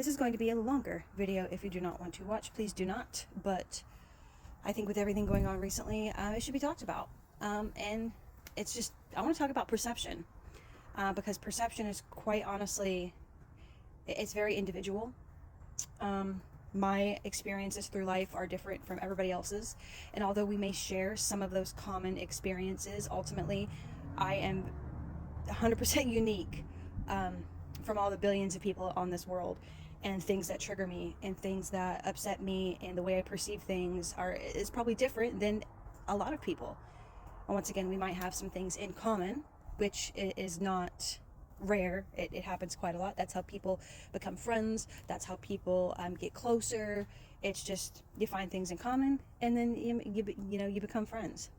This is going to be a longer video. If you do not want to watch, please do not. But I think with everything going on recently, it should be talked about. And it's just, I want to talk about perception. Because perception is quite honestly, it's very individual. My experiences through life are different from everybody else's. And although we may share some of those common experiences, ultimately, I am 100% unique from all the billions of people on this world. And things that trigger me and things that upset me and the way I perceive things is probably different than a lot of people. And once again, we might have some things in common, which is not rare. It happens quite a lot. That's how people become friends. That's how people get closer. It's just you find things in common and then you become friends.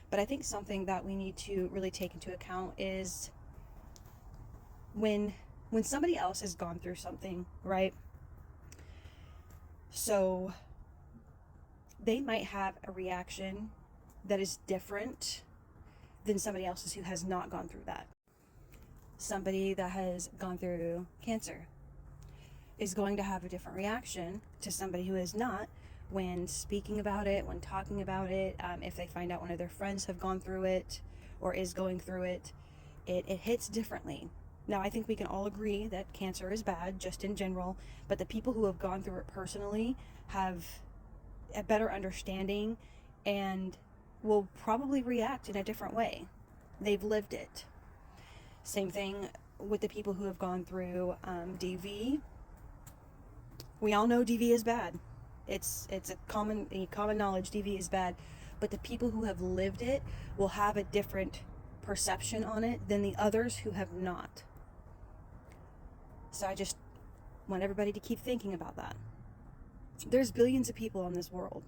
But I think something that we need to really take into account is when somebody else has gone through something, right? So they might have a reaction that is different than somebody else's who has not gone through that. Somebody that has gone through cancer is going to have a different reaction to somebody who is not when speaking about it, when talking about it. If they find out one of their friends have gone through it or is going through it, it hits differently. Now, I think we can all agree that cancer is bad, just in general, but the people who have gone through it personally have a better understanding and will probably react in a different way. They've lived it. Same thing with the people who have gone through DV. We all know DV is bad. It's a common knowledge, DV is bad, but the people who have lived it will have a different perception on it than the others who have not. So I just want everybody to keep thinking about that. There's billions of people on this world.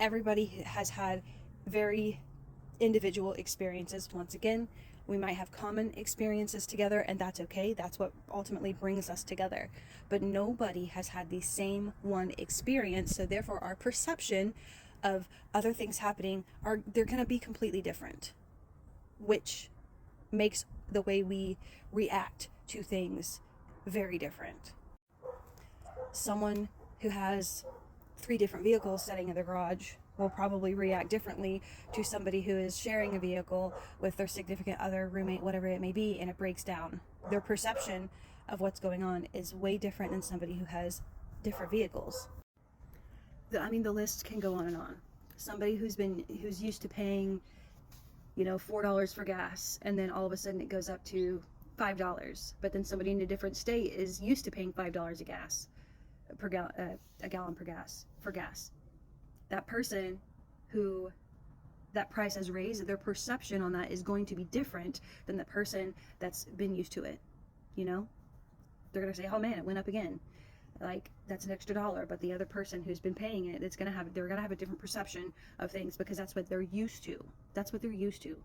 Everybody has had very individual experiences. Once again, we might have common experiences together, and that's okay. That's what ultimately brings us together. But nobody has had the same one experience, so therefore our perception of other things happening they're going to be completely different, which makes the way we react to things very different. Someone who has 3 different vehicles sitting in their garage will probably react differently to somebody who is sharing a vehicle with their significant other, roommate, whatever it may be, and it breaks down. Their perception of what's going on is way different than somebody who has different vehicles. The list can go on and on. Somebody who's used to paying, $4 for gas, and then all of a sudden it goes up to $5. But then somebody in a different state is used to paying $5 a gallon for gas. That person who that price has raised, their perception on that is going to be different than the person that's been used to it. They're gonna say, "Oh man, it went up again." Like, that's an extra $1. But the other person who's been paying it, they're gonna have a different perception of things because that's what they're used to. That's what they're used to.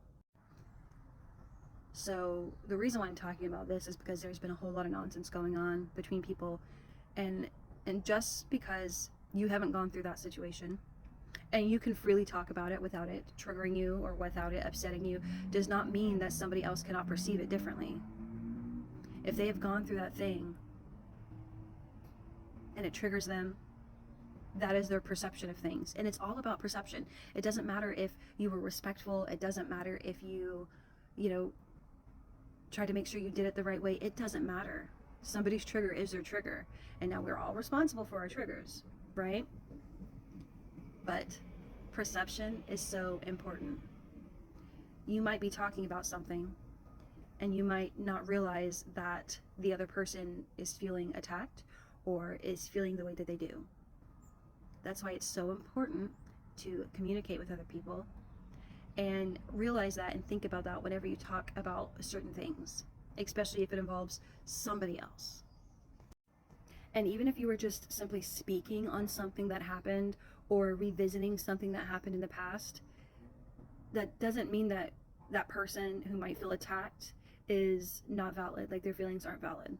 So the reason why I'm talking about this is because there's been a whole lot of nonsense going on between people, and just because you haven't gone through that situation and you can freely talk about it without it triggering you or without it upsetting you, does not mean that somebody else cannot perceive it differently. If they have gone through that thing and it triggers them, that is their perception of things. And it's all about perception. It doesn't matter if you were respectful. It doesn't matter if you tried to make sure you did it the right way. It doesn't matter. Somebody's trigger is their trigger. And now we're all responsible for our triggers, right? But perception is so important. You might be talking about something and you might not realize that the other person is feeling attacked or is feeling the way that they do. That's why it's so important to communicate with other people and realize that and think about that whenever you talk about certain things, especially if it involves somebody else. And even if you were just simply speaking on something that happened or revisiting something that happened in the past, that doesn't mean that that person who might feel attacked is not valid, like their feelings aren't valid.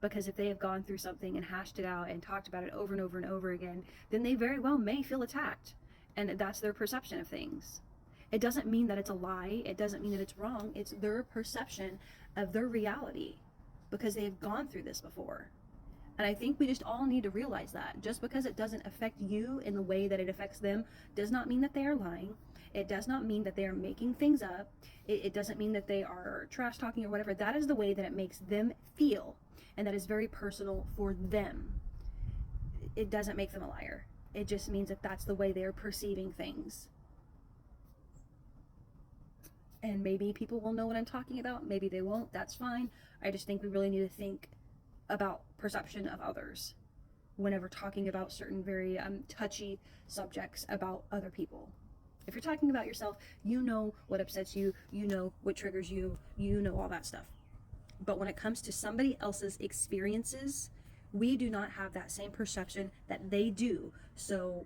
Because if they have gone through something and hashed it out and talked about it over and over and over again, then they very well may feel attacked. And that's their perception of things. It doesn't mean that it's a lie. It doesn't mean that it's wrong. It's their perception of their reality. because they have gone through this before. And I think we just all need to realize that just because it doesn't affect you in the way that it affects them does not mean that they are lying. It does not mean that they are making things up. It doesn't mean that they are trash talking or whatever. That is the way that it makes them feel. And that is very personal for them. It doesn't make them a liar. It just means that that's the way they're perceiving things. And maybe people will know what I'm talking about. Maybe they won't. That's fine. I just think we really need to think about perception of others whenever talking about certain very touchy subjects about other people. If you're talking about yourself, you know what upsets you, you know what triggers you, you know all that stuff. But when it comes to somebody else's experiences, we do not have that same perception that they do. So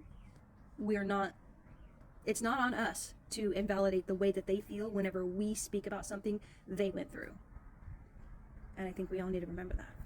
it's not on us to invalidate the way that they feel whenever we speak about something they went through. And I think we all need to remember that.